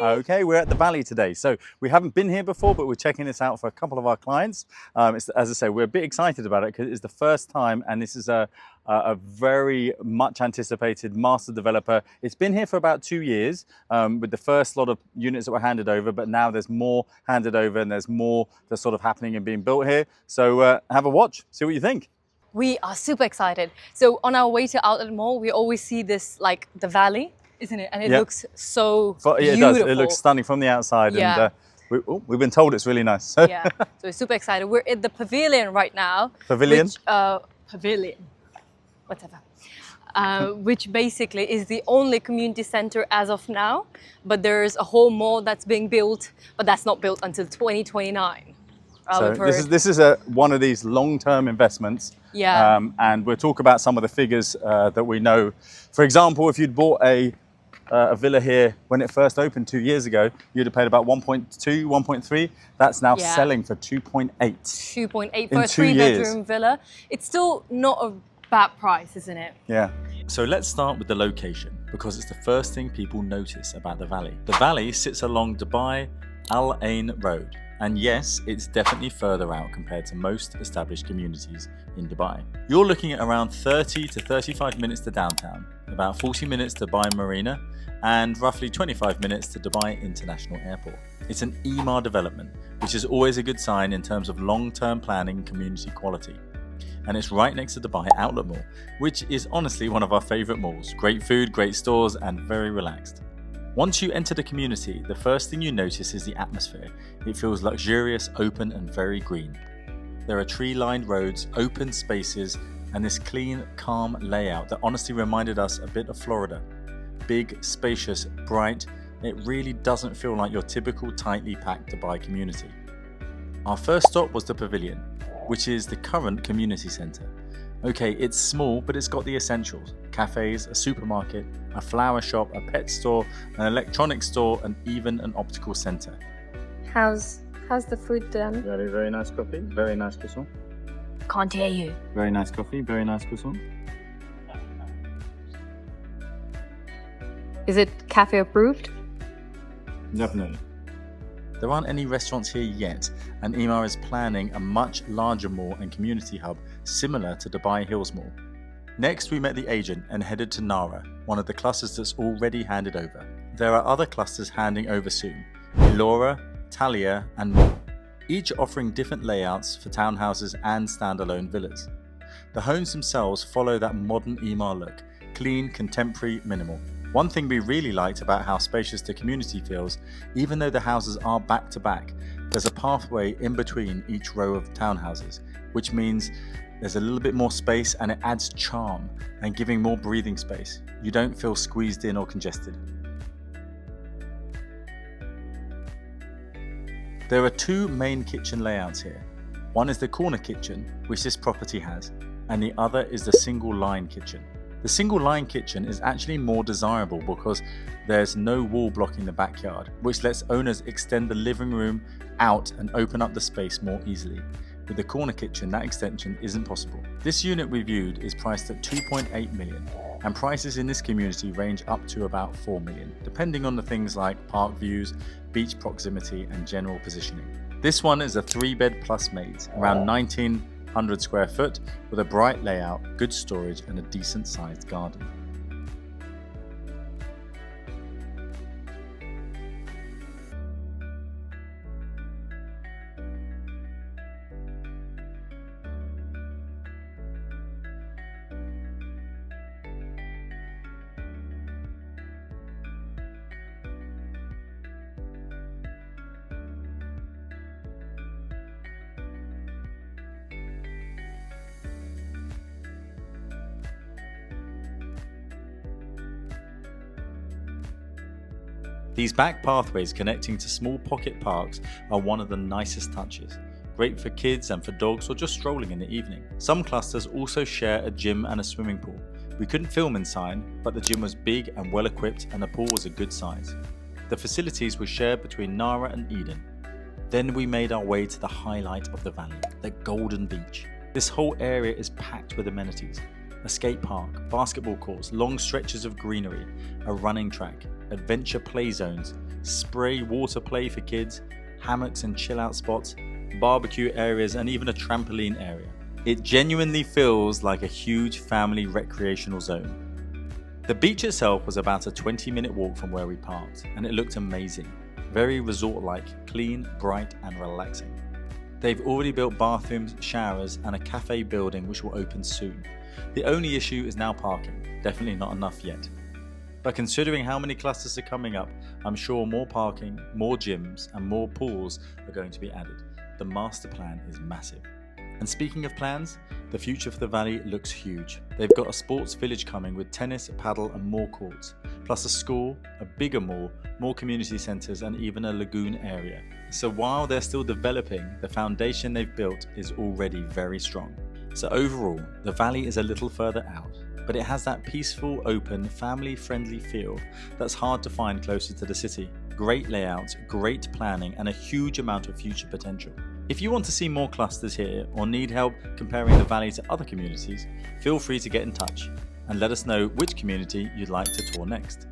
Okay, we're at the Valley today. So we haven't been here before, but we're checking this out for a couple of our clients. As I say, we're a bit excited about it because it's the first time, and this is a very much anticipated master developer. It's been here for about 2 years with the first lot of units that were handed over, but now there's more handed over and there's more that's sort of happening and being built here. So have a watch, see what you think. We are super excited. So on our way to Outlet Mall, we always see this, like the valley, isn't it? And it looks so beautiful. It does. It looks stunning from the outside. Yeah. And we've been told it's really nice. Yeah, so we're super excited. We're at the pavilion right now. Pavilion? Pavilion, whatever. Which basically is the only community center as of now. But there's a whole mall that's being built, but that's not built until 2029. So this is one of these long-term investments. Yeah. And we'll talk about some of the figures that we know. For example, if you'd bought a villa here when it first opened 2 years ago, you'd have paid about 1.2, 1.3. That's now selling for 2.8. 2.8 for a 3-bedroom villa. It's still not a bad price, isn't it? Yeah. So let's start with the location, because it's the first thing people notice about the Valley. The Valley sits along Dubai Al Ain Road. And yes, it's definitely further out compared to most established communities in Dubai. You're looking at around 30 to 35 minutes to downtown, about 40 minutes to Dubai Marina, and roughly 25 minutes to Dubai International Airport. It's an Emaar development, which is always a good sign in terms of long-term planning and community quality. And it's right next to Dubai Outlet Mall, which is honestly one of our favourite malls. Great food, great stores, and very relaxed. Once you enter the community, the first thing you notice is the atmosphere. It feels luxurious, open, and very green. There are tree-lined roads, open spaces, and this clean, calm layout that honestly reminded us a bit of Florida. Big, spacious, bright. It really doesn't feel like your typical tightly packed Dubai community. Our first stop was the Pavilion, which is the current community centre. Okay, it's small, but it's got the essentials. Cafes, a supermarket, a flower shop, a pet store, an electronics store, and even an optical centre. How's the food done? Very, very nice coffee. Very nice croissant. Can't hear you. Very nice coffee. Very nice croissant. Is it cafe approved? Definitely. There aren't any restaurants here yet, and Emaar is planning a much larger mall and community hub similar to Dubai Hills Mall. Next, we met the agent and headed to Nara, one of the clusters that's already handed over. There are other clusters handing over soon, Elora, Talia, and more, each offering different layouts for townhouses and standalone villas. The homes themselves follow that modern Emaar look, clean, contemporary, minimal. One thing we really liked about how spacious the community feels, even though the houses are back to back, there's a pathway in between each row of townhouses, which means there's a little bit more space and it adds charm and giving more breathing space. You don't feel squeezed in or congested. There are two main kitchen layouts here. One is the corner kitchen, which this property has, and the other is the single line kitchen. The single line kitchen is actually more desirable because there's no wall blocking the backyard, which lets owners extend the living room out and open up the space more easily. With the corner kitchen, that extension isn't possible. This unit we viewed is priced at 2.8 million, and prices in this community range up to about 4 million, depending on the things like park views, beach proximity, and general positioning. This one is a 3-bed plus maids, around 1,900 square foot, with a bright layout, good storage, and a decent sized garden. These back pathways connecting to small pocket parks are one of the nicest touches. Great for kids and for dogs or just strolling in the evening. Some clusters also share a gym and a swimming pool. We couldn't film inside, but the gym was big and well equipped and the pool was a good size. The facilities were shared between Nara and Eden. Then we made our way to the highlight of the valley, the Golden Beach. This whole area is packed with amenities. A skate park, basketball courts, long stretches of greenery, a running track, a adventure play zones, spray water play for kids, hammocks and chill out spots, barbecue areas, and even a trampoline area. It genuinely feels like a huge family recreational zone. The beach itself was about a 20-minute walk from where we parked, and it looked amazing. Very resort-like, clean, bright, and relaxing. They've already built bathrooms, showers, and a cafe building which will open soon. The only issue is now parking, definitely not enough yet. But considering how many clusters are coming up, I'm sure more parking, more gyms, and more pools are going to be added. The master plan is massive. And speaking of plans, the future for the valley looks huge. They've got a sports village coming with tennis, paddle, and more courts, plus a school, a bigger mall, more community centres, and even a lagoon area. So while they're still developing, the foundation they've built is already very strong. So overall, the valley is a little further out, but it has that peaceful, open, family-friendly feel that's hard to find closer to the city. Great layouts, great planning, and a huge amount of future potential. If you want to see more clusters here or need help comparing the valley to other communities, feel free to get in touch and let us know which community you'd like to tour next.